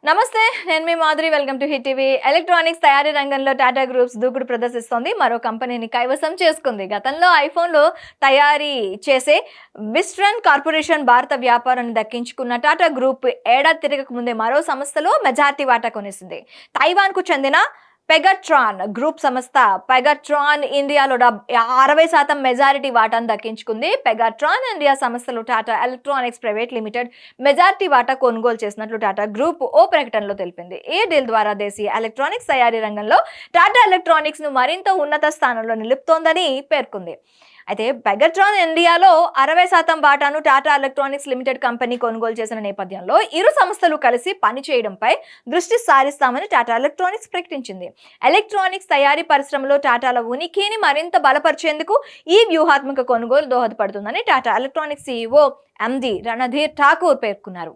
నమస్తే, నేను మీ Madhuri. Welcome to hit TV. Electronics తయారీ రంగంలో టాటా గ్రూప్స్ దూకుడు ప్రదర్శిస్తోంది. మరో కంపెనీని కైవసం చేసుకుంది. గతంలో ఐఫోన్లో తయారీ చేసే విస్ట్రన్ కార్పొరేషన్ భారత వ్యాపారాన్ని దక్కించుకున్న టాటా గ్రూప్ ఏడాది తిరగక ముందే మరో సంస్థలో మెజారిటీ వాటా కొనేసింది. తైవాన్కు చెందిన పెగాట్రాన్ గ్రూప్ సంస్థ పెగాట్రాన్ ఇండియాలో 60% మెజారిటీ వాటాను దక్కించుకుంది. పెగాట్రాన్ ఇండియా సంస్థలు Tata electronics private limited majority వాటా కొనుగోలు చేసినట్లు టాటా గ్రూప్ ఓ ప్రకటనలో తెలిపింది. ఈ డీల్ ద్వారా దేశీయ ఎలక్ట్రానిక్స్ తయారీ రంగంలో టాటా ఎలక్ట్రానిక్స్ ను మరింత ఉన్నత స్థానంలో నిలుపుతోందని పేర్కొంది. అయితే పెగాట్రాన్ ఇండియాలో 60% వాటాను టాటా ఎలక్ట్రానిక్స్ లిమిటెడ్ కంపెనీ కొనుగోలు చేసిన నేపథ్యంలో ఇరు సంస్థలు కలిసి పనిచేయడంపై దృష్టి సారిస్తామని టాటా ఎలక్ట్రానిక్స్ ప్రకటించింది. ఎలక్ట్రానిక్స్ తయారీ పరిశ్రమలో టాటాల ఉనికిని మరింత బలపరిచేందుకు ఈ వ్యూహాత్మక కొనుగోలు దోహదపడుతుందని టాటా ఎలక్ట్రానిక్స్ CEO ఎండి రణధీర్ ఠాకూర్ పేర్కొన్నారు.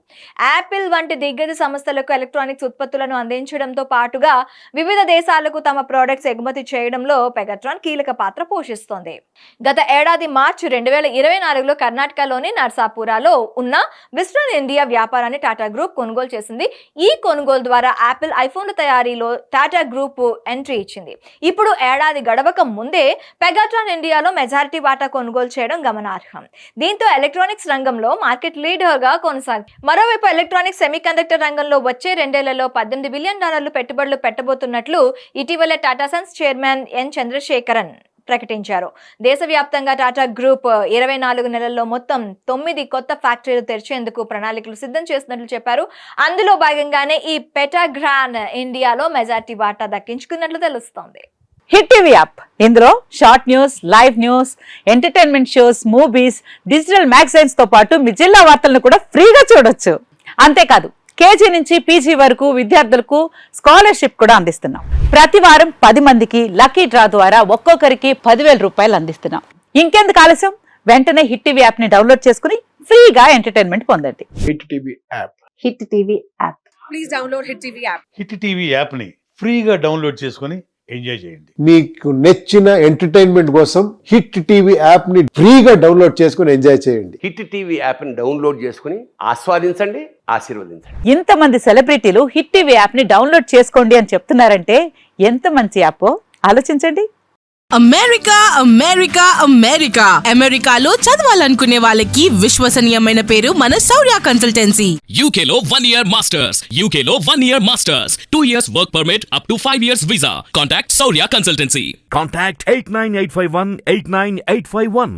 యాపిల్ వంటి దిగ్గజ సంస్థలకు ఎలక్ట్రానిక్స్ ఉత్పత్తులను అందించడంతో పాటుగా వివిధ దేశాలకు తమ ప్రొడక్ట్స్ ఎగుమతి చేయడంలో పెగాట్రాన్ కీలక పాత్ర పోషిస్తోంది. గత ఏడాది మార్చి 2024లో కర్ణాటకలోని నర్సాపురాలో ఉన్న విస్ట్రన్ ఇండియా వ్యాపారాన్ని టాటా గ్రూప్ కొనుగోలు చేసింది. ఈ కొనుగోలు ద్వారా యాపిల్ ఐఫోన్ల తయారీలో టాటా గ్రూప్ ఎంట్రీ ఇచ్చింది. ఇప్పుడు ఏడాది గడవక ముందే పెగాట్రాన్ ఇండియాలో మెజారిటీ వాటా కొనుగోలు చేయడం గమనార్హం. దీంతో ఎలక్ట్రానిక్స్ రంగం మార్కెట్ లీడర్ గా కొనసాగి మరోవైపు ఎలక్ట్రానిక్స్ సెమీకండక్టర్ రంగంలో వచ్చే 2 ఏళ్లలో $18 బిలియన్ పెట్టుబడులు పెట్టబోతున్నట్లు ఇటీవల టాటా సన్స్ చైర్మన్ ఎన్ చంద్రశేఖరన్ ప్రకటించారు. దేశవ్యాప్తంగా టాటా గ్రూప్ 24 నెలల్లో మొత్తం 9 కొత్త ఫ్యాక్టరీలు తెరిచేందుకు ప్రణాళికలు సిద్ధం చేస్తున్నట్లు చెప్పారు. అందులో భాగంగానే ఈ పెటాగ్రాన్ ఇండియాలో మెజారిటీ వాటా దక్కించుకున్నట్లు తెలుస్తోంది. హిట్ టీవీ యాప్, ఇందులో short news, live news, entertainment shows, movies, digital magazines తో పాటు మీ జిల్లా వార్తలను కూడా ఫ్రీగా చూడొచ్చు. అంతేకాదు, KG నుంచి PG వరకు విద్యార్థులకు స్కాలర్షిప్ కూడా అందిస్తున్నాం. ప్రతి వారం 10 మందికి లక్కీ డ్రా ద్వారా ఒక్కొక్కరికి 10,000 రూపాయలు అందిస్తున్నాం. ఇంకెందుకు ఆలస్యం, వెంటనే హిట్ టీవీ యాప్ ని డౌన్లోడ్ చేసుకుని ఫ్రీగా ఎంటర్టైన్మెంట్ పొందండి. Hit TV app. Hit TV app. Please download hit TV app. Hit TV app ని ఫ్రీగా డౌన్లోడ్ చేసుకొని ఎంజాయ్ చేయండి. మీకు నచ్చిన ఎంటర్టైన్మెంట్ కోసం హిట్ టీవీ యాప్ ని ఫ్రీగా డౌన్లోడ్ చేసుకుని ఎంజాయ్ చేయండి. హిట్ టీవీ యాప్ ని డౌన్లోడ్ చేసుకుని ఆస్వాదించండి, ఆశీర్వదించండి. ఇంతమంది సెలబ్రిటీలు హిట్ టీవీ యాప్ ని డౌన్లోడ్ చేసుకోండి అని చెప్తున్నారంటే ఎంత మంచి యాప్ ఆలోచించండి. అమెరికా అమెరికా అమెరికా అమెరికాలో చదవాలనుకునే వాళ్ళకి విశ్వసనీయమైన పేరు మన శౌర్య కన్సల్టెన్సీ. UK లో 1 year masters. UK లో 1 year masters. 2 years work permit up to 5 years visa. Contact Saurya Consultancy. Contact 89851 89851.